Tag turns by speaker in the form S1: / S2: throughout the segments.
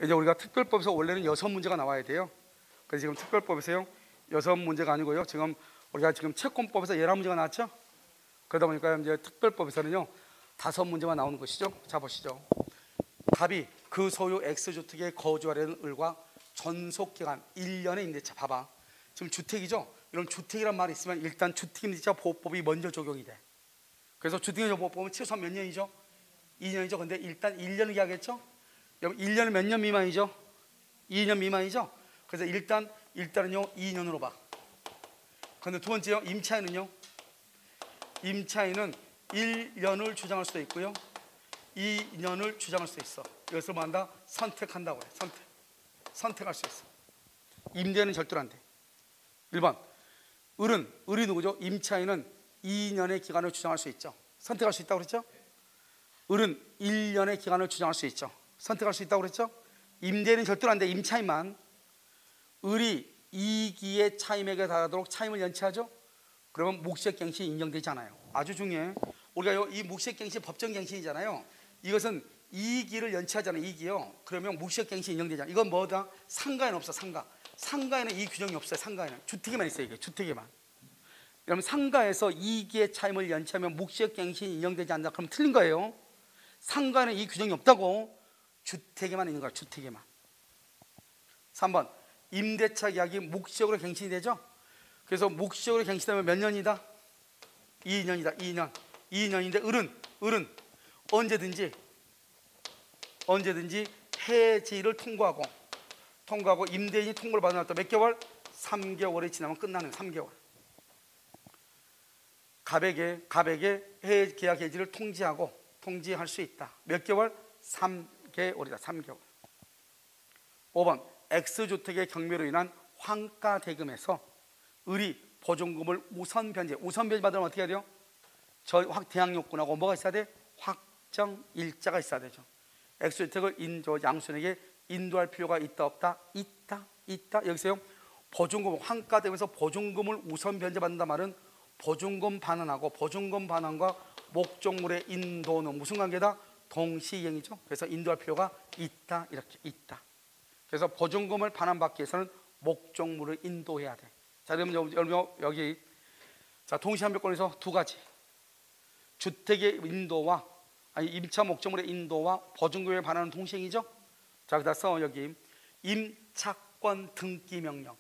S1: 이제 우리가 특별법에서 원래는 6문제가 나와야 돼요. 그래서 지금 특별법에서요 6문제가 아니고요, 지금 우리가 지금 채권법에서 11문제가 나왔죠. 그러다 보니까 이제 특별법에서는요 5문제만 나오는 것이죠. 자 보시죠. 답이 그 소유 X주택에 거주하려는 을과 전속기간 1년의 임대차. 봐봐, 지금 주택이죠. 이런 주택이란 말이 있으면 일단 주택임대차 보호법이 먼저 적용이 돼. 그래서 주택임대차 보호법은 최소한 몇 년이죠? 2년이죠. 근데 일단 1년을 이야기했죠. 여러분 1년은 몇 년 미만이죠? 2년 미만이죠. 그래서 일단은요 2년으로 봐. 그런데 두 번째요, 임차인은요, 임차인은 1년을 주장할 수도 있고요 2년을 주장할 수 있어. 이것을 뭐 한다? 선택한다고 해. 선택할 수 있어. 임대는 절대로 안 돼. 1번 을이 누구죠? 임차인은 2년의 기간을 주장할 수 있죠. 선택할 수 있다고 그랬죠? 을은 1년의 기간을 주장할 수 있죠. 선택할 수 있다고 그랬죠? 임대는 절대로 안 돼. 임차인만. 을이 2기의 차임액에 달하도록 차임을 연체하죠. 그러면 묵시객갱신이 인정되지 않아요. 아주 중요해. 우리가 이 묵시객갱신 법정갱신이잖아요. 이것은 2기를 연체하잖아요. 2기요. 그러면 묵시객갱신이 인정되잖아요. 이건 뭐다? 상가에는 없어. 상가에는 이 규정이 없어요. 상가에는 주택에만 있어요. 이게 주택에만. 여러분 상가에서 2기의 차임을 연체하면 묵시객갱신이 인정되지 않는다. 그럼 틀린 거예요. 상가에는 이 규정이 없다고. 주택에만 있는 거야. 주택에만. 3번 임대차 계약이 묵시적으로 갱신이 되죠. 그래서 묵시적으로 갱신하면 몇 년이다? 2년이다. 2년인데 을은 언제든지 해지를 통과하고 임대인이 통보를 받은 또 몇 개월? 3개월이 지나면 끝나는 3개월. 갑에게 계약 해지를 통지할 수 있다. 몇 개월? 3개월이다. 3개월. 5번 X주택의 경매로 인한 환가 대금에서 을이 보증금을 우선 변제 받으면 어떻게 해야 돼요? 대항 요건하고 뭐가 있어야 돼? 확정 일자가 있어야 되죠. X주택을 양순에게 인도할 필요가 있다 없다? 있다. 여기서요 보증금 환가 대금에서 보증금을 우선 변제받는다 말은 보증금 반환과 목적물의 인도는 무슨 관계다? 동시이행이죠. 그래서 인도할 필요가 있다. 이렇게 있다. 그래서 보증금을 반환받기 위해서는 목적물을 인도해야 돼. 자, 그러면 여기 자 동시환별권에서 두 가지. 주택의 인도와 임차 목적물의 인도와 보증금에 반하는 동시행이죠. 자, 그다서 여기 임차권 등기 명령은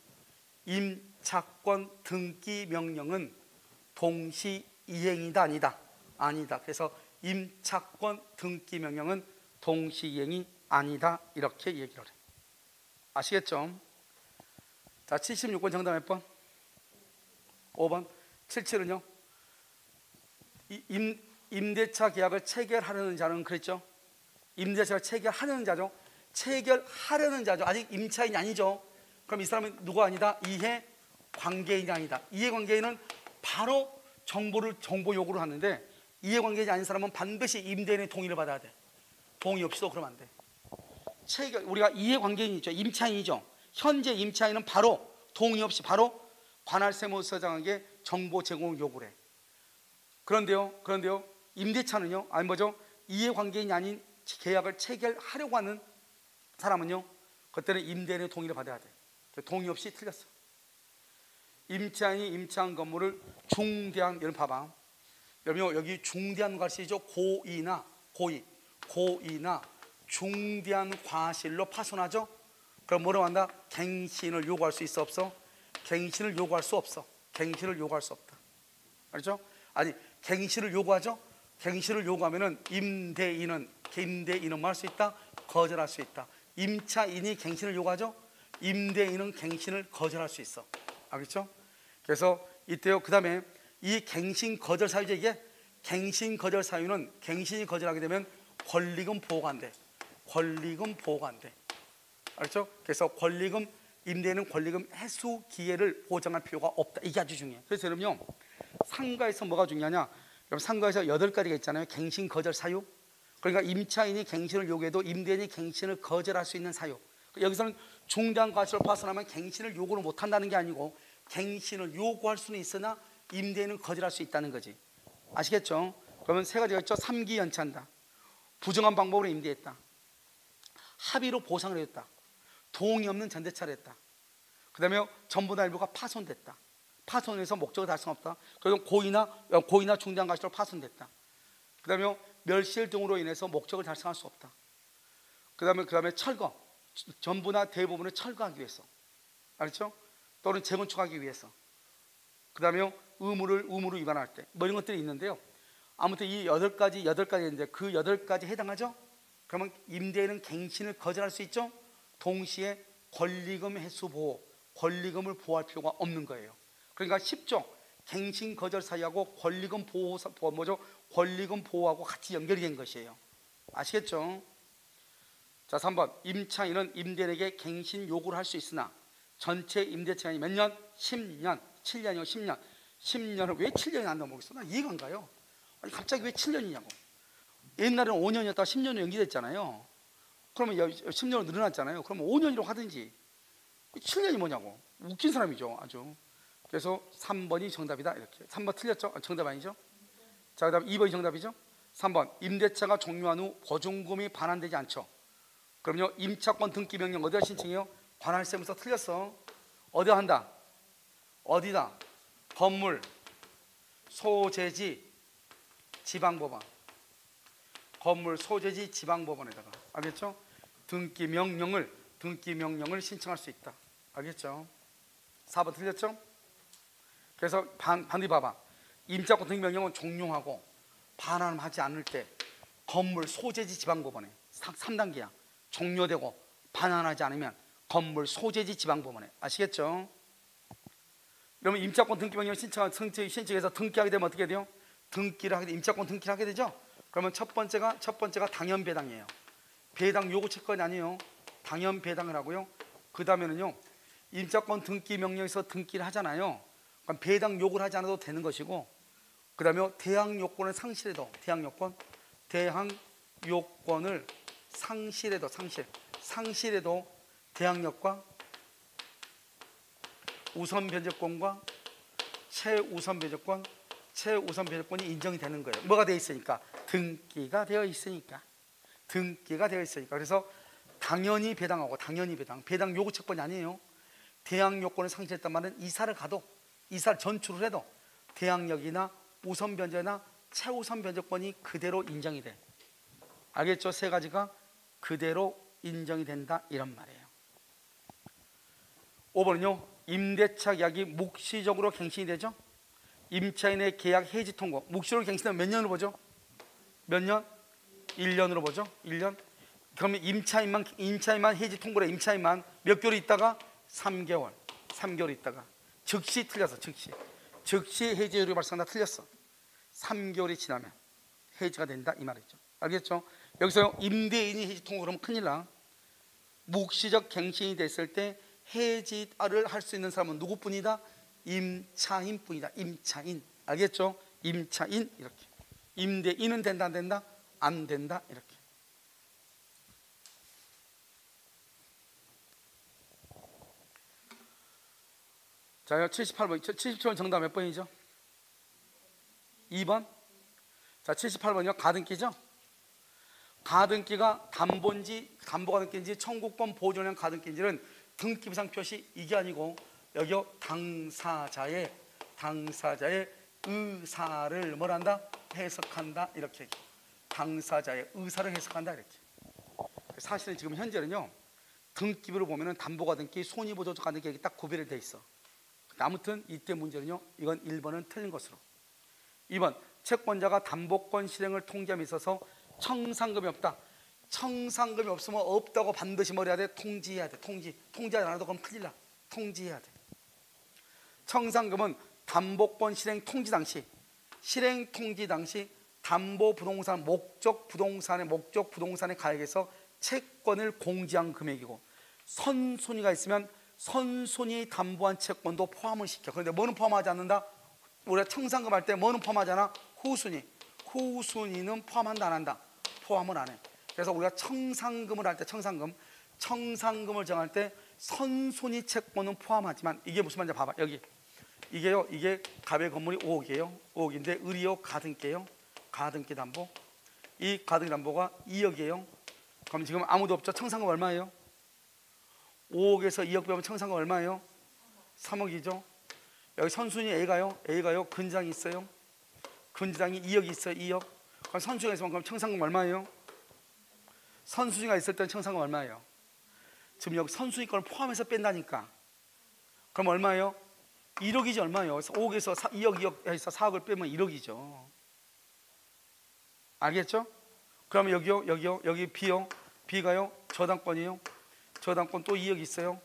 S1: 동시이행이다 아니다. 그래서 임차권 등기 명령은 동시이행이 아니다. 이렇게 얘기를 해. 아시겠죠? 자, 76번 정답 몇 번? 5번. 77은요? 임대차 계약을 체결하려는 자는 그랬죠? 임대차를 체결하려는 자죠. 아직 임차인이 아니죠. 그럼 이 사람은 누가 아니다? 이해관계인이 아니다. 이해관계인은 바로 정보 요구를 하는데 이해관계인이 아닌 사람은 반드시 임대인의 동의를 받아야 돼. 동의 없이도 그러면 안 돼. 우리가 이해관계인이죠. 임차인이죠. 현재 임차인은 바로 동의 없이 바로 관할세무서장에게 정보 제공을 요구를 해. 그런데요 임대차는요, 아니 뭐죠? 이해관계인이 아닌 계약을 체결하려고 하는 사람은요, 그때는 임대인의 동의를 받아야 돼. 동의 없이 틀렸어. 임차인이 임차한 건물을 중대한, 여러분 봐봐. 여러분 여기 중대한 과실이죠. 고의나 중대한 과실로 파손하죠. 그럼 뭐라고 한다? 갱신을 요구할 수 있어 없어? 갱신을 요구할 수 없어. 갱신을 요구할 수 없다. 알죠? 아니 갱신을 요구하죠. 갱신을 요구하면은 임대인은 뭐 할 수 있다? 거절할 수 있다. 임차인이 갱신을 요구하죠. 임대인은 갱신을 거절할 수 있어. 알겠죠? 그래서 이때요. 그 다음에 이 갱신 거절 사유죠. 이게 갱신 거절 사유는 갱신이 거절하게 되면 권리금 보호가 안 돼. 알죠? 그래서 임대인은 권리금 해소 기회를 보장할 필요가 없다. 이게 아주 중요해요. 그래서 여러분요, 상가에서 뭐가 중요하냐? 여러분 상가에서 8가지가 있잖아요. 갱신 거절 사유. 그러니까 임차인이 갱신을 요구해도 임대인이 갱신을 거절할 수 있는 사유. 여기서는 중대한 과실을 파손하면 갱신을 요구를 못한다는 게 아니고 갱신을 요구할 수는 있으나 임대인은 거절할 수 있다는 거지. 아시겠죠? 그러면 3가지가 있죠. 3기 연체한다. 부정한 방법으로 임대했다. 합의로 보상을 해줬다. 동의 없는 전대차를 했다. 그 다음에 전부나 일부가 파손됐다. 파손해서 목적을 달성 없다. 그리고 고의나 중대한 과실로 파손됐다. 그 다음에 멸실 등으로 인해서 목적을 달성할 수 없다. 그 다음에 철거, 전부나 대부분을 철거하기 위해서, 알았죠? 또는 재건축하기 위해서. 그 다음에 의무를 위반할 때, 뭐 이런 것들이 있는데요. 아무튼 이 8가지인데 그 8가지 해당하죠? 그러면 임대인은 갱신을 거절할 수 있죠? 동시에 권리금 회수 보호, 권리금을 보호할 필요가 없는 거예요. 그러니까 10조 갱신 거절 사유하고 권리금 권리금 보호하고 같이 연결이 된 것이에요. 아시겠죠? 자, 3번. 임차인은 임대인에게 갱신 요구를 할 수 있으나 전체 임대 기간이 몇 년? 10년, 7년이요, 10년. 10년을 왜 7년이 안 넘어오겠어? 나 이해가 안 가요. 아니 갑자기 왜 7년이냐고. 옛날에는 5년이었다가 10년으로 연기됐잖아요. 그러면 10년으로 늘어났잖아요. 그러면 5년이라고 하든지 7년이 뭐냐고. 웃긴 사람이죠, 아주. 그래서 3번이 정답이다 이렇게. 3번 틀렸죠? 정답 아니죠? 자, 그 다음 2번이 정답이죠? 3번. 임대차가 종료한 후 보증금이 반환되지 않죠. 그럼요, 임차권 등기 명령 어디다 신청해요? 관할세무서. 틀렸어. 어디다 한다? 어디다? 건물, 소재지, 지방법원. 건물, 소재지, 지방법원에다가. 알겠죠? 등기 명령을 신청할 수 있다. 알겠죠? 4번 틀렸죠? 그래서 반드시 봐봐. 임차권 등기 명령은 종용하고 반환하지 않을 때 건물, 소재지, 지방법원에 3단계야. 종료되고 반환하지 않으면 건물, 소재지, 지방법원에. 아시겠죠? 그러면 임차권 등기 명령 신청해서 등기하게 되면 어떻게 돼요? 등기를 하게 돼, 임차권 등기를 하게 되죠? 그러면 첫 번째가 당연 배당이에요. 배당 요구 채권이 아니에요. 당연 배당을 하고요. 그 다음에는요, 임차권 등기 명령에서 등기를 하잖아요. 그럼 배당 요구를 하지 않아도 되는 것이고, 그 다음에 대항 요건을 상실해도 대항 요건을 상실해도 대항력과 우선 변제권과 최우선 변제권이 인정이 되는 거예요. 뭐가 되어 있으니까? 등기가 되어 있으니까. 그래서 당연히 배당하고 배당 요구 채권이 아니에요. 대항 요건을 상실했단 말은 이사를 전출을 해도 대항력이나 우선 변제나 최우선 변제권이 그대로 인정이 돼. 알겠죠? 세 가지가 그대로 인정이 된다 이런 말이에요. 5번은요, 임대차 계약이 묵시적으로 갱신이 되죠? 임차인의 계약 해지 통고. 묵시적으로 갱신되면 몇 년으로 보죠? 몇 년? 1년으로 보죠? 1년. 그러면 임차인만 해지 통고래. 임차인만 몇 개월 있다가 3개월 있다가 즉시 틀렸어. 즉시 해지율이 발생한다. 틀렸어. 3개월이 지나면 해지가 된다 이 말이죠. 알겠죠? 여기서 임대인이 해지 통고 그러면 큰일 나. 묵시적 갱신이 됐을 때 해지를 할 수 있는 사람은 누구뿐이다? 임차인뿐이다. 임차인. 알겠죠? 임차인. 이렇게. 임대인은 된다 안 된다? 안 된다. 이렇게. 자, 77번 정답 몇 번이죠? 2번. 자, 78번이요. 가등기죠? 가등기가 담보가등기인지 청구권 보존형 가등기인지는 등기부상 표시 이게 아니고 여기요, 당사자의 의사를 뭐란다? 해석한다. 이렇게. 당사자의 의사를 해석한다. 이렇게. 사실은 지금 현재는요, 등기부를 보면은 담보가등기, 손익보조가등기 이렇게 딱 구별이 돼 있어. 아무튼 이때 문제는요, 이건 1번은 틀린 것으로. 2번. 채권자가 담보권 실행을 통지함에 있어서 청산금이 없다. 청산금이 없으면 없다고 반드시 뭘 해야 돼? 통지해야 돼. 통지하지 않아도 그럼 큰일 나. 통지해야 돼. 청산금은 담보권 실행 통지 당시 담보부동산 목적 부동산의 가액에서 채권을 공지한 금액이고, 선순위가 있으면 선순위 담보한 채권도 포함을 시켜. 그런데 뭐는 포함하지 않는다? 우리가 청산금 할 때 뭐는 포함하잖아? 후순위는 포함한다 안 한다? 포함을 안 해. 그래서 우리가 청산금을 할 때 청산금을 정할 때 선순위 채권은 포함하지만, 이게 무슨 말인지 봐봐. 여기 이게 갑의 건물이 5억이에요. 5억인데 을이요 가등기예요. 가등기 담보. 이 가등기 담보가 2억이에요. 그럼 지금 아무도 없죠? 청산금 얼마예요? 5억에서 2억 빼면 청산금 얼마예요? 3억이죠. 여기 선순위 A가요? 근장이 있어요. 근장이 2억이 있어요. 2억. 그럼 선순위가 있으면 그럼 청산금 얼마예요? 선순위가 있을 때는 청산금 얼마예요? 지금 여기 선순위 거를 포함해서 뺀다니까. 그럼 얼마예요? 1억이지 얼마예요? 5억에서 2억 해서 4억을 빼면 1억이죠. 알겠죠? 그러면 여기요? 여기 B요? B가요? 저당권이요? 저당권 또 2억 있어요.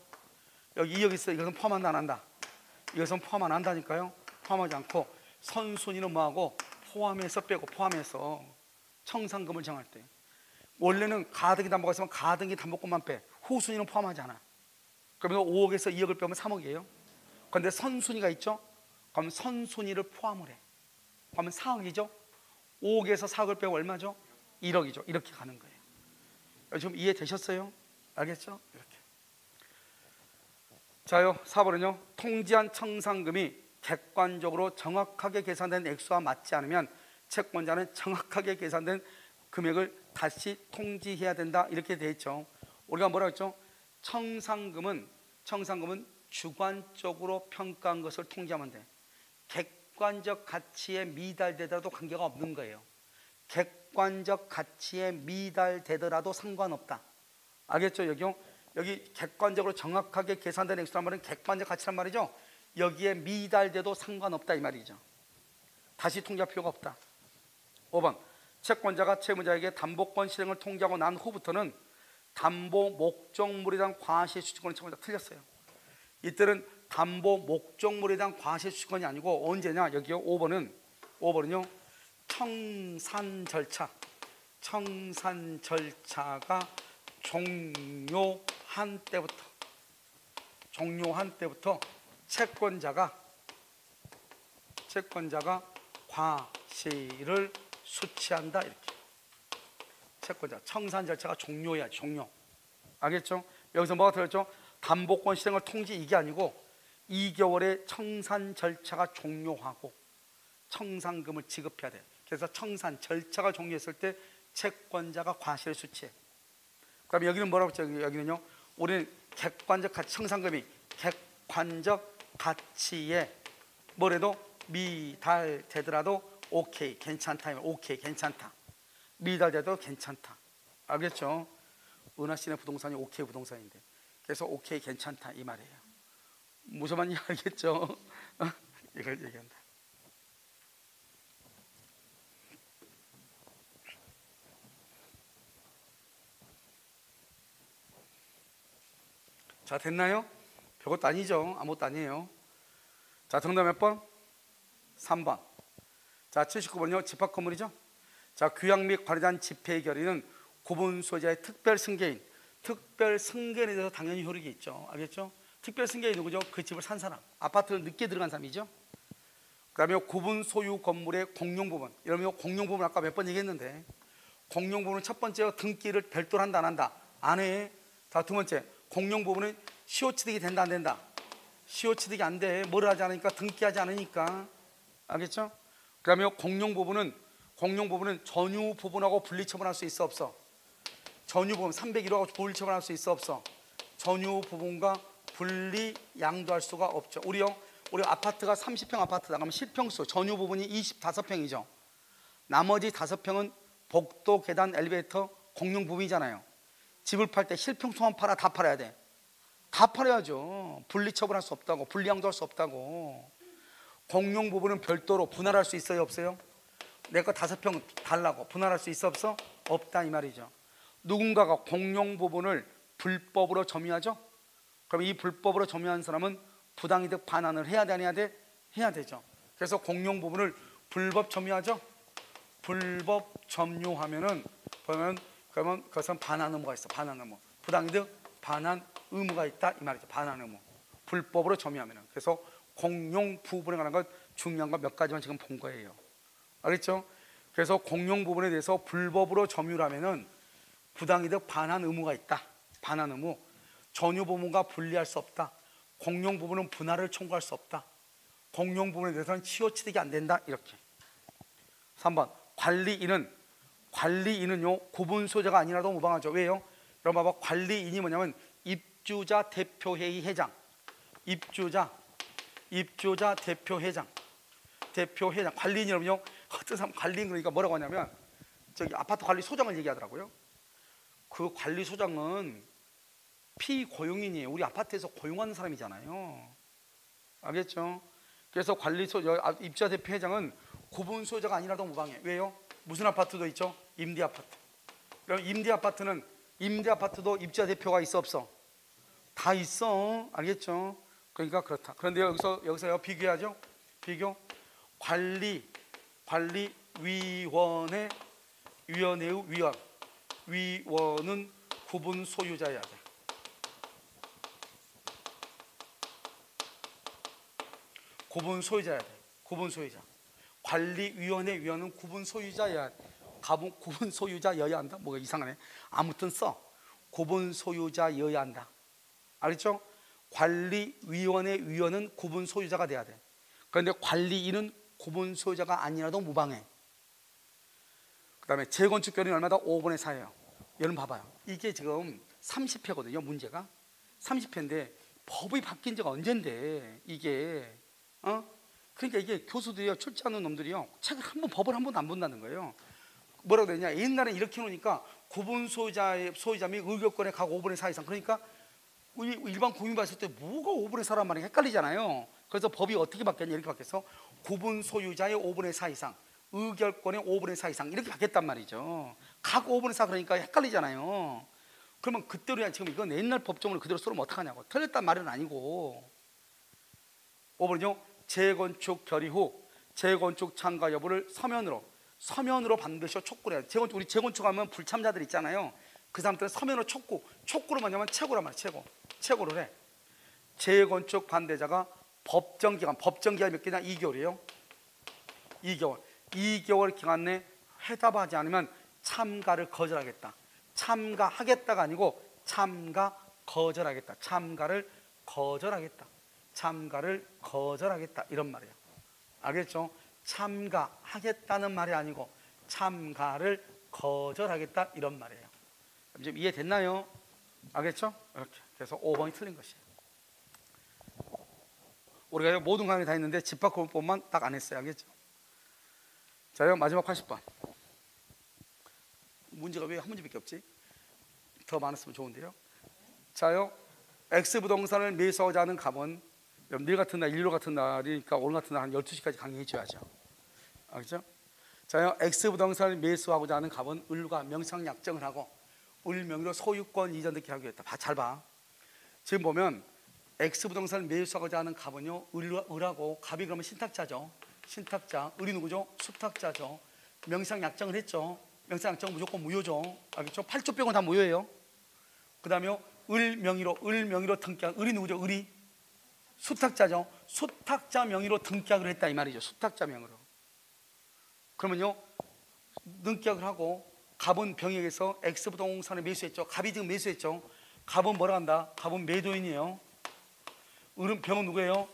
S1: 여기 2억 있어요. 이것은 포함한다 안 한다? 이것은 포함 안 한다니까요. 포함하지 않고 선순위는 뭐하고 포함해서 빼고 포함해서 청산금을 정할 때 원래는 가등기 담보가 있으면 가등기 담보권만 빼. 후순위는 포함하지 않아. 그러면 5억에서 2억을 빼면 3억이에요. 그런데 선순위가 있죠? 그럼 선순위를 포함을 해. 그러면 4억이죠? 5억에서 4억을 빼고 얼마죠? 1억이죠. 이렇게 가는 거예요. 지금 이해되셨어요? 알겠죠? 이렇게. 자요, 4번은요. 통지한 청산금이 객관적으로 정확하게 계산된 액수와 맞지 않으면 채권자는 정확하게 계산된 금액을 다시 통지해야 된다. 이렇게 되어 있죠. 우리가 뭐라고 했죠? 청산금은 주관적으로 평가한 것을 통지하면 돼. 객관적 가치에 미달되더라도 관계가 없는 거예요. 객관적 가치에 미달되더라도 상관없다. 알겠죠? 여기 객관적으로 정확하게 계산된 액수란 말은 객관적 가치란 말이죠. 여기에 미달돼도 상관없다 이 말이죠. 다시 통지할 필요가 없다. 5번 채권자가 채무자에게 담보권 실행을 통지하고 난 후부터는 담보 목적물에 대한 과세수취권을 채권자가 틀렸어요. 이때는 담보 목적물에 대한 과세수취권이 아니고 언제냐? 여기요. 5번은요. 청산 절차가 종료한 때부터 채권자가 과세를 수취한다. 이렇게. 채권자 청산 절차가 종료해야 종료. 알겠죠? 여기서 뭐가 들었죠? 담보권 실행을 통지 이게 아니고 2개월의 청산 절차가 종료하고 청산금을 지급해야 돼. 그래서 청산 절차가 종료했을 때 채권자가 과세를 수취해. 그럼 여기는 뭐라고 했죠? 여기는요. 우리는 객관적 가치, 청산금이 객관적 가치에 뭐래도 미달되더라도 오케이 괜찮다. 오케이 괜찮다. 미달돼도 괜찮다. 알겠죠? 은하씨네 부동산이 오케이 부동산인데 그래서 오케이 괜찮다 이 말이에요. 무슨 말인지 알겠죠? 이걸 얘기한다. 자, 됐나요? 별것도 아니죠. 아무것도 아니에요. 자, 정답 몇 번? 3번. 자, 79번요. 집합 건물이죠. 자, 규약 및 관리단 집행 결의는 구분 소재의 특별 승계인 특별 승계인에 대해서 당연히 효력이 있죠. 알겠죠? 특별 승계인이 누구죠? 그 집을 산 사람, 아파트를 늦게 들어간 사람이죠. 그 다음에 구분 소유 건물의 공용 부분, 이러면 공용 부분 아까 몇 번 얘기했는데 공용 부분은 첫 번째 등기를 별도로 한다 안 한다? 안 해. 자, 두 번째 공용 부분은 시효 취득이 된다 안 된다? 시효 취득이 안 돼. 뭘 하지 않으니까? 등기하지 않으니까. 알겠죠? 그 다음에 공용 부분은 전유 부분하고 분리 처분할 수 있어 없어? 전유 부분 301호하고 분리 처분할 수 있어 없어? 전유 부분과 분리 양도할 수가 없죠. 우리 아파트가 30평 아파트다 그러면 실평수 전유 부분이 25평이죠. 나머지 5평은 복도, 계단, 엘리베이터 공용 부분이잖아요. 집을 팔 때 실평수만 팔아? 다 팔아야 돼? 다 팔아야죠. 분리 처분할 수 없다고, 분리 양도할 수 없다고. 공용 부분은 별도로 분할할 수 있어요 없어요? 내 거 5평 달라고 분할할 수 있어 없어? 없다 이 말이죠. 누군가가 공용 부분을 불법으로 점유하죠? 그럼 이 불법으로 점유한 사람은 부당이득 반환을 해야 돼 안 해야 돼? 해야 되죠. 그래서 공용 부분을 불법 점유하죠? 불법 점유하면은 그러면 그것은 반환 의무가 있어. 반환 의무. 부당이득 반환 의무가 있다 이 말이죠. 반환 의무. 불법으로 점유하면은. 그래서 공용 부분에 관한 것 중요한 거 몇 가지만 지금 본 거예요. 알겠죠? 그래서 공용 부분에 대해서 불법으로 점유하면은 부당이득 반환 의무가 있다. 반환 의무. 전유 부분과 분리할 수 없다. 공용 부분은 분할을 청구할 수 없다. 공용 부분에 대해서는 시효 취득이 안 된다. 이렇게. 3번 관리인은 관리인은요 구분 소유자가 아니라도 무방하죠. 왜요? 여러분 봐봐. 관리인이 뭐냐면 입주자 대표회의 회장, 입주자 대표회장, 관리인이라면요. 어떤 사람 관리인 그러니까 뭐라고 하냐면 저기 아파트 관리 소장을 얘기하더라고요. 그 관리 소장은 피고용인이에요. 우리 아파트에서 고용하는 사람이잖아요. 알겠죠? 그래서 입주자 대표회장은 구분 소유자가 아니라도 무방해. 왜요? 무슨 아파트도 있죠? 임대 아파트. 그럼 임대 아파트도 입주자 대표가 있어 없어? 다 있어. 알겠죠? 그러니까 그렇다. 그런데 여기서 비교하죠. 비교. 관리위원회의 위원은 구분 소유자여야 돼. 구분 소유자여야 돼. 구분 소유자. 관리위원회 위원은 구분 소유자여야 돼. 구분 소유자여야 한다. 뭐가 이상하네. 아무튼 구분 소유자여야 한다. 알겠죠? 관리위원회 위원은 구분 소유자가 돼야 돼. 그런데 관리인은 구분 소유자가 아니라도 무방해. 그 다음에 재건축 결의는 얼마다? 5분의 4예요. 여러분 봐봐요. 이게 지금 30회거든요. 문제가 30회인데 법이 바뀐 지가 언젠데 이게 그러니까 이게 교수들이요 출제하는 놈들이요 법을 한 번도 안 본다는 거예요. 뭐라고 되냐? 옛날에 이렇게 놓으니까 구분 소유자 및 의결권에 각 5분의 4 이상. 그러니까 일반 국민 봤을 때 뭐가 5분의 4란 말이 헷갈리잖아요. 그래서 법이 어떻게 바뀌었냐? 이렇게 바뀌었어. 구분 소유자의 5분의 4 이상, 의결권의 5분의 4 이상 이렇게 바뀌었단 말이죠. 각 5분의 4 그러니까 헷갈리잖아요. 그러면 그때로야 지금 이건 옛날 법정으로 그대로 쓰면 어떡하냐고. 틀렸단 말은 아니고 5번은요 재건축 결의 후 재건축 참가 여부를 서면으로 반드시 촉구를 해야 돼. 우리 재건축하면 불참자들 있잖아요. 그 사람들은 서면으로 촉구로 뭐냐면 최고란 말이야. 최고를 해. 재건축 반대자가 법정기간이 몇 개냐? 2개월이에요 2개월 기간 내 회답하지 않으면 참가를 거절하겠다. 참가하겠다가 아니고 참가를 거절하겠다 이런 말이에요. 알겠죠? 참가하겠다는 말이 아니고 참가를 거절하겠다 이런 말이에요. 지금 이해됐나요? 알겠죠? 이렇게. 그래서 5번이 틀린 것이에요. 우리가 모든 강의 다 했는데 집합구분법만 딱 안 했어요. 알겠죠? 자요, 마지막 80번. 문제가 왜 한 문제밖에 없지? 더 많았으면 좋은데요. 자요, X부동산을 매수하고자 하는 갑은 내일 같은 날, 일요일 같은 날이니까 오늘 같은 날 한 12시까지 강의해 줘야죠. 알겠죠? 자요, X부동산을 매수하고자 하는 갑은 을과 명상약정을 하고 을 명의로 소유권 이전듣기 하기로 했다. 잘 봐. 지금 보면 X부동산을 매수하고자 하는 갑은요 을하고 갑이 그러면 신탁자죠. 신탁자. 을이 누구죠? 수탁자죠. 명상약정을 했죠. 명상약정은 무조건 무효죠. 알겠죠? 8조 빼고는 다 무효예요. 그 다음에 을 명의로 등기한 을이 누구죠? 을이 수탁자죠. 수탁자 명의로 등기하기로 했다 이 말이죠. 수탁자 명의로. 그러면요 등기약을 하고 갑은 병에게서 X부동산을 매수했죠. 갑이 지금 매수했죠. 갑은 뭐라 한다? 갑은 매도인이에요. 을은 병은 누구예요?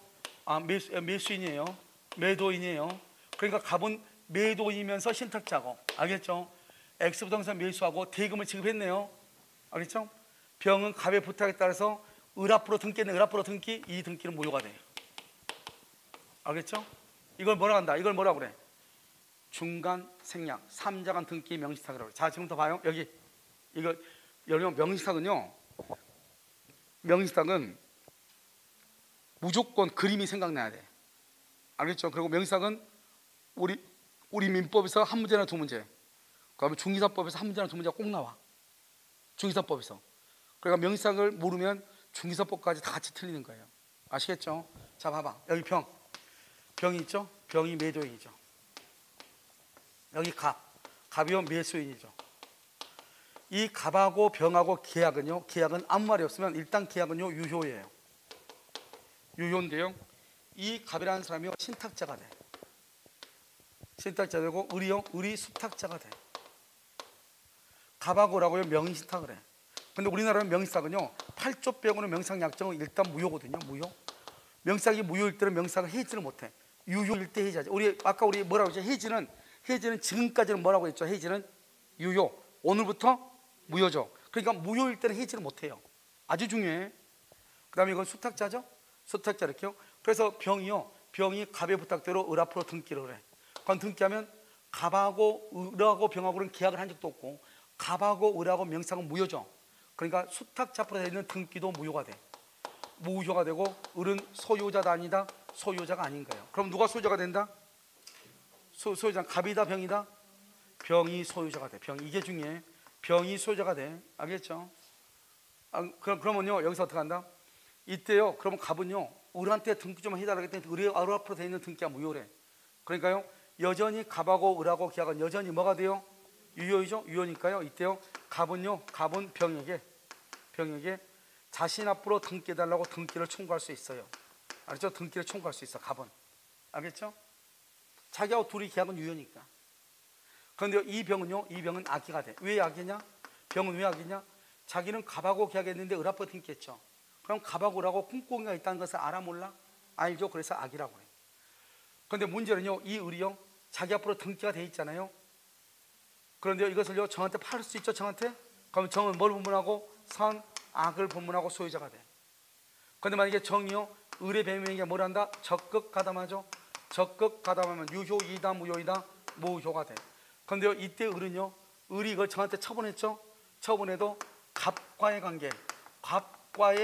S1: 매수인이에요. 매도인이에요. 그러니까 갑은 매도인이면서 신탁자고. 알겠죠? X부동산 매수하고 대금을 지급했네요. 알겠죠? 병은 갑의 부탁에 따라서 을 앞으로 등기했네. 을 앞으로 등기. 이 등기는 무효가 돼요. 알겠죠? 이걸 뭐라 한다? 이걸 뭐라 그래? 중간 생략, 3자간 등기 명시탁이라고 그래. 자, 지금부터 봐요. 여기 이거 여러분 명시탁은 무조건 그림이 생각나야 돼. 알겠죠? 그리고 명시탁은 우리 민법에서 한 문제나 두 문제. 그다음에 중기사법에서 한 문제나 두 문제가 꼭 나와. 중기사법에서. 그러니까 명시탁을 모르면 중기사법까지 다 같이 틀리는 거예요. 아시겠죠? 자, 봐봐. 여기 병이 있죠? 병이 매도인이죠. 여기 갑이요 매수인이죠. 이 갑하고 병하고 계약은 아무 말이 없으면 일단 계약은요 유효예요. 유효인데요, 이 갑이라는 사람이 신탁자가 돼. 신탁자 되고 을이 수탁자가 돼. 갑하고라고요 명의신탁을 해. 근데 우리나라는 명의신탁은요 8조 빼고는 명상약정은 일단 무효거든요. 무효. 명상이 무효일 때는 명상을 해지를 못해. 유효일 때 해지하지. 아까 우리 뭐라고 했죠? 해지는 지금까지는 뭐라고 했죠? 해지는 유효. 오늘부터 무효죠. 그러니까 무효일 때는 해지를 못해요. 아주 중요해. 그 다음에 이건 수탁자죠. 수탁자 이렇게요. 그래서 병이 갑의 부탁대로 을 앞으로 등기를 해. 그럼 등기하면 갑하고 을하고 병하고는 계약을 한 적도 없고 갑하고 을하고 명상은 무효죠. 그러니까 수탁자 앞으로 되어 있는 등기도 무효가 돼. 무효가 되고 을은 소유자다 아니다? 소유자가 아닌 거예요. 그럼 누가 소유자가 된다? 소유자는 갑이다 병이다? 병이 소유자가 돼. 병. 이게 중요해. 병이 소유자가 돼. 알겠죠? 그러면요 여기서 어떻게 한다? 이때요 그러면 갑은요 을한테 등기 좀 해달라고 했더니 을 앞으로 되어 있는 등기가 무효래. 그러니까요 여전히 갑하고 을하고 계약은 여전히 뭐가 돼요? 유효이죠. 유효니까요 이때요 갑은 병에게 자신 앞으로 등기해달라고 등기를 청구할 수 있어요. 알겠죠? 등기를 청구할 수 있어 갑은. 알겠죠? 자기하고 둘이 계약은 유효니까. 그런데 이 병은 악의가 돼. 왜 악이냐? 병은 왜 악이냐? 자기는 갑하고 계약했는데 을 앞으로 등기했죠. 그럼 갑하고 을하고 꿍꿍이가 있다는 것을 알아 몰라? 알죠. 그래서 악이라고 해요. 그런데 문제는요 이 을이요 자기 앞으로 등기가 돼 있잖아요. 그런데 이것을요 정한테 팔을 수 있죠. 정한테. 그럼 정은 뭘 분문하고? 선, 악을 분문하고 소유자가 돼. 그런데 만약에 정이요 을의 배명에게 뭘 한다? 적극 가담하죠. 적극 가담하면 유효이다 무효이다? 무효가 돼. 그런데요 이때 을이 이걸 정한테 처분했죠. 처분해도 갑과의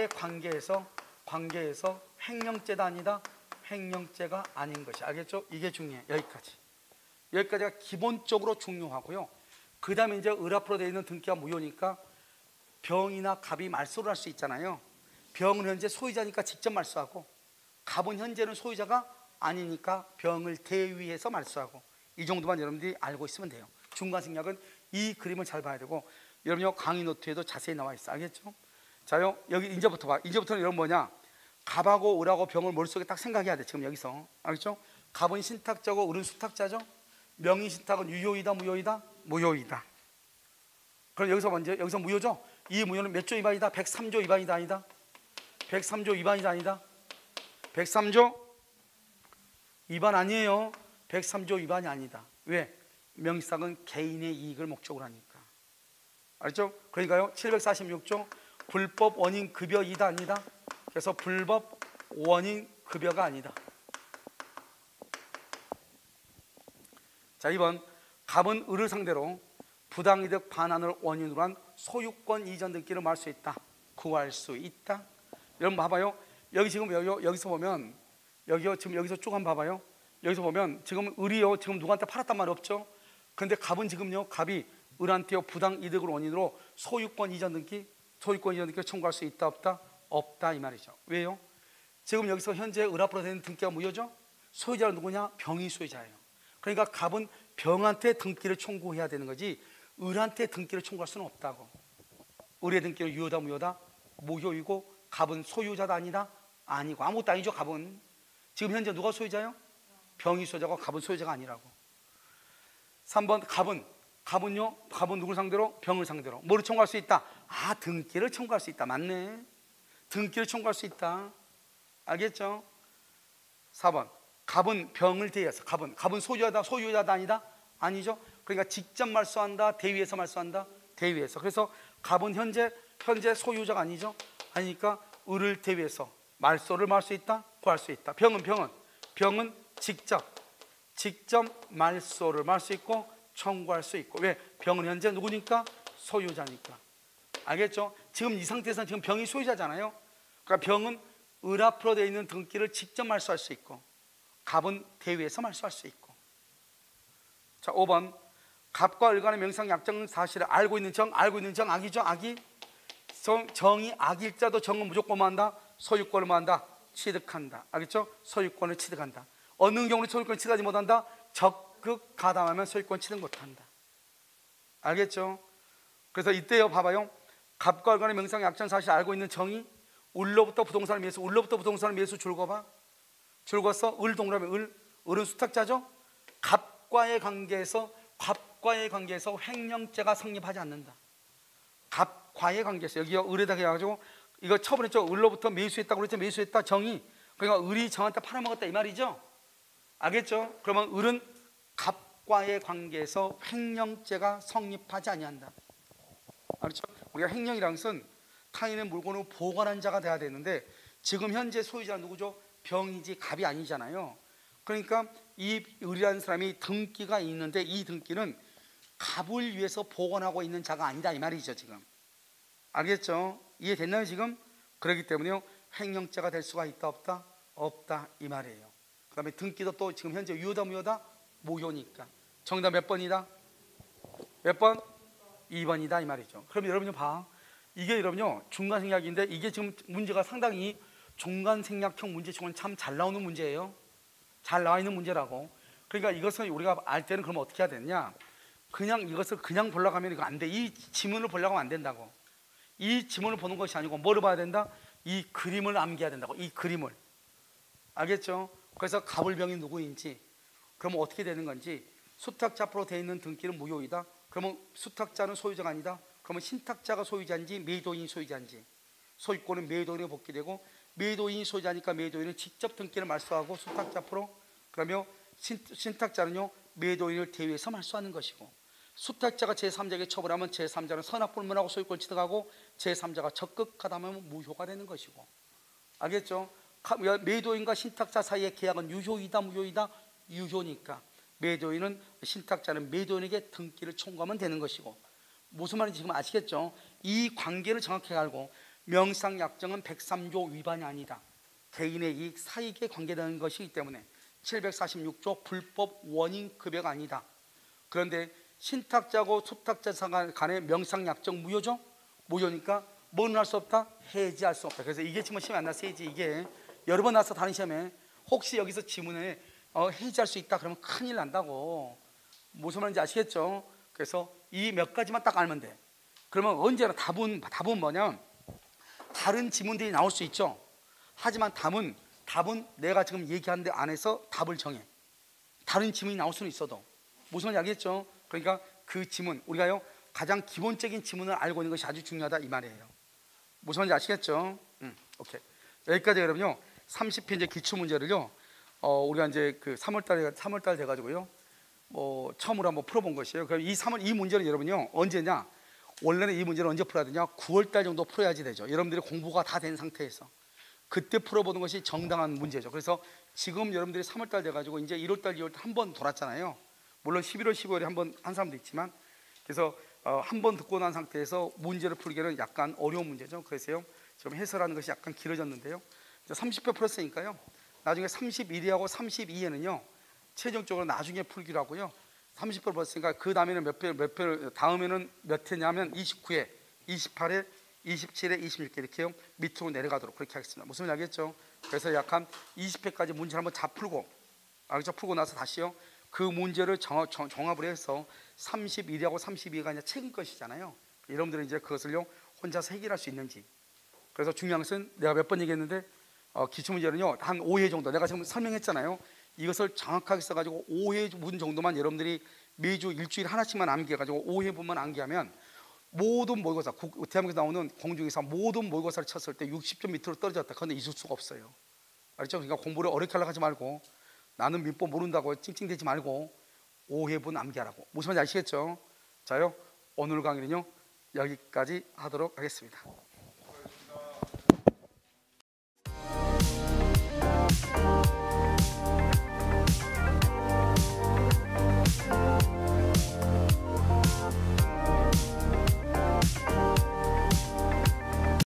S1: 관계에서 횡령죄다 아니다? 횡령죄가 아닌 것이. 알겠죠? 이게 중요해. 여기까지가 기본적으로 중요하고요. 그 다음에 이제 을 앞으로 되어 있는 등기가 무효니까 병이나 갑이 말소를 할 수 있잖아요. 병은 현재 소유자니까 직접 말소하고 갑은 현재는 소유자가 아니니까 병을 대위해서 말소하고. 이 정도만 여러분들이 알고 있으면 돼요. 중간생략은 이 그림을 잘 봐야 되고 여러분요 강의 노트에도 자세히 나와 있어. 알겠죠? 자요 여기 이제부터 봐. 이제부터는 여러분 뭐냐? 갑하고 을하고 병을 머릿속에 딱 생각해야 돼. 지금 여기서. 알겠죠? 갑은 신탁자고 을은 수탁자죠. 명의 신탁은 유효이다 무효이다? 무효이다. 그럼 여기서 무효죠? 이 무효는 몇 조 위반이다? 103조 위반이다 아니다? 103조 위반이다 아니다? 103조 위반 아니에요. 103조 위반이 아니다. 왜? 명의상은 개인의 이익을 목적으로 하니까. 알죠? 그러니까요 746조 불법 원인 급여이다 아니다? 그래서 불법 원인 급여가 아니다. 자 2번 갑은 을을 상대로 부당이득 반환을 원인으로 한 소유권 이전 등기를 말 수 있다. 구할 수 있다. 여러분 봐봐요. 여기서 보면 지금 여기서 쭉 한번 봐봐요. 여기서 보면 지금 을이요 지금 누구한테 팔았단 말 없죠. 그런데 갑은 지금요 갑이 을한테요 부당이득을 원인으로 소유권 이전 등기를 청구할 수 있다 없다? 없다 이 말이죠. 왜요? 지금 여기서 현재 을 앞으로 되는 등기가 무효죠. 소유자는 누구냐? 병이 소유자예요. 그러니까 갑은 병한테 등기를 청구해야 되는 거지 을한테 등기를 청구할 수는 없다고. 을의 등기는 유효다 무효다? 무효이고 갑은 소유자다 아니다? 아니고 아무것도 아니죠. 갑은 지금 현재 누가 소유자요? 병이 소유자고 갑은 소유자가 아니라고. 3번 갑은 누굴 상대로? 병을 상대로. 뭐를 청구할 수 있다? 아 등기를 청구할 수 있다. 맞네. 등기를 청구할 수 있다. 알겠죠? 4번 갑은 병을 대위해서 갑은 소유자다 아니다? 아니죠. 그러니까 직접 말소한다 대위해서 말소한다? 대위해서. 그래서 갑은 현재 소유자가 아니죠. 아니니까 을을 대위해서 말소를 말 수 있다? 구할 수 있다. 병은 직접 말소를 말 수 있고 청구할 수 있고. 왜? 병은 현재 누구니까? 소유자니까. 알겠죠? 지금 이 상태에서는 지금 병이 소유자잖아요. 그러니까 병은 을 앞으로 되어 있는 등기를 직접 말소할 수 있고 갑은 대위해서 말소할 수 있고. 자 5번 갑과 을 간의 명상 약정 사실을 알고 있는 정 악이죠. 악이 정이 악일 자도 정은 무조건 뭐 한다? 소유권을 뭐 한다? 취득한다. 알겠죠? 소유권을 취득한다. 어느 경우는 소유권을 취득하지 못한다? 적극 가담하면 소유권 취득 못한다. 알겠죠? 그래서 이때요 봐봐요. 갑과 을 간의 명상 약정 사실을 알고 있는 정이 을로부터 부동산을 매수 줄거봐. 줄거서 을 동그라미 을은 수탁자죠. 갑과의 관계에서 횡령죄가 성립하지 않는다. 갑과의 관계에서 여기요 을에다 해가지고 이거 처분했죠. 을로부터 매수했다고 그랬죠. 매수했다 정이. 그러니까 을이 정한테 팔아먹었다 이 말이죠. 알겠죠? 그러면 을은 과의 관계에서 횡령죄가 성립하지 아니한다. 그렇죠? 우리가 횡령이라는 것은 타인의 물건을 보관한 자가 돼야 되는데 지금 현재 소유자는 누구죠? 병이지 갑이 아니잖아요. 그러니까 이 을이라는 사람이 등기가 있는데 이 등기는 갑을 위해서 보관하고 있는 자가 아니다 이 말이죠. 지금 알겠죠? 이해됐나요 지금? 그렇기 때문에요 횡령죄가 될 수가 있다 없다? 없다 이 말이에요. 그 다음에 등기도 또 지금 현재 유효다 무효다? 무효니까. 정답 몇 번이다? 몇 번? 2번이다 이 말이죠. 그럼 여러분이 봐, 이게 여러분요 중간생략인데 이게 지금 문제가 상당히 중간생략형 문제치고는 참 잘 나오는 문제예요. 잘 나와 있는 문제라고. 그러니까 이것을 우리가 알 때는 그러면 어떻게 해야 되느냐, 그냥 이것을 그냥 보려고 하면 이거 안 돼. 이 지문을 보려고 하면 안 된다고. 이 지문을 보는 것이 아니고 뭐를 봐야 된다? 이 그림을 암기해야 된다고. 이 그림을. 알겠죠? 그래서 갑을병이 누구인지, 그러면 어떻게 되는 건지. 수탁자 앞으로 되어 있는 등기는 무효이다. 그러면 수탁자는 소유자가 아니다. 그러면 신탁자가 소유자인지 매도인이 소유자인지. 소유권은 매도인에 복귀되고 매도인이 소유자니까 매도인은 직접 등기를 말소하고 수탁자 앞으로, 그러면 신탁자는요 매도인을 대위해서 말소하는 것이고, 수탁자가 제3자에게 처벌하면 제3자는 선악불문하고 소유권을 취득하고 제3자가 적극하다면 무효가 되는 것이고. 알겠죠? 매도인과 신탁자 사이의 계약은 유효이다 무효이다? 유효니까 매도인은, 신탁자는 매도인에게 등기를 청구하면 되는 것이고. 무슨 말인지 지금 아시겠죠? 이 관계를 정확히 알고, 명상약정은 103조 위반이 아니다. 개인의 이익, 사익에 관계되는 것이기 때문에 746조 불법 원인급여가 아니다. 그런데 신탁자고 수탁자 간의 명상약정 무효죠? 무효니까 뭐는 할 수 없다? 해지할 수 없다. 그래서 이게 지금 시험에 안 나서 해지, 이게 여러 번 나서 다른 시험에 혹시 여기서 지문에 해지할 수 있다 그러면 큰일 난다고. 무슨 말인지 아시겠죠? 그래서 이 몇 가지만 딱 알면 돼. 그러면 언제나 답은 뭐냐, 다른 지문들이 나올 수 있죠. 하지만 답은 내가 지금 얘기한 데 안에서 답을 정해. 다른 지문이 나올 수는 있어도. 무슨 말인지 알겠죠? 그러니까 그 지문, 우리가요 가장 기본적인 지문을 알고 있는 것이 아주 중요하다 이 말이에요. 무슨 말인지 아시겠죠? 오케이. 여기까지. 여러분요 30회 이제 기출 문제를요 우리가 이제 그 3월달 돼가지고요 처음으로 한번 풀어본 것이에요. 그럼 이 문제는 여러분요 언제냐? 원래는 이 문제를 언제 풀어야 되냐? 9월달 정도 풀어야지 되죠. 여러분들이 공부가 다 된 상태에서 그때 풀어보는 것이 정당한 문제죠. 그래서 지금 여러분들이 3월달 돼가지고 이제 1월달, 2월달 한 번 돌았잖아요. 물론 11월, 12월에 한 사람도 있지만, 그래서 한 번 듣고 난 상태에서 문제를 풀기는 약간 어려운 문제죠. 그래서요 지금 해설하는 것이 약간 길어졌는데요. 30회 풀었으니까요 나중에 31회하고 32회는요 최종적으로 나중에 풀기로 하고요. 30회 풀었으니까 그 다음에는 몇 회, 다음에는 몇 회냐면 29회, 28회, 27회, 26회 이렇게요 밑으로 내려가도록 그렇게 하겠습니다. 무슨 말인지 알겠죠? 그래서 약 한 20회까지 문제를 한번 다 풀고, 알겠죠? 풀고 나서 다시요 그 문제를 종합을 해서 31회하고 32회가 이제 최근 것이잖아요. 여러분들은 이제 그것을요 혼자서 해결할 수 있는지. 그래서 중요한 것은 내가 몇 번 얘기했는데 기출문제는요 한 5회 정도 내가 지금 설명했잖아요. 이것을 정확하게 써가지고 5회 문 정도만 여러분들이 매주 일주일에 하나씩만 암기해가지고 5회분만 암기하면 모든 모의고사, 대한민국에서 나오는 공중에서 모든 모의고사를 쳤을 때 60점 밑으로 떨어졌다. 그런데 있을 수가 없어요. 알죠? 그러니까 공부를 어렵게 하려고 하지 말고, 나는 민법 모른다고 찡찡대지 말고 5회분 암기하라고. 무슨 말인지 아시겠죠? 자요 오늘 강의는요 여기까지 하도록 하겠습니다.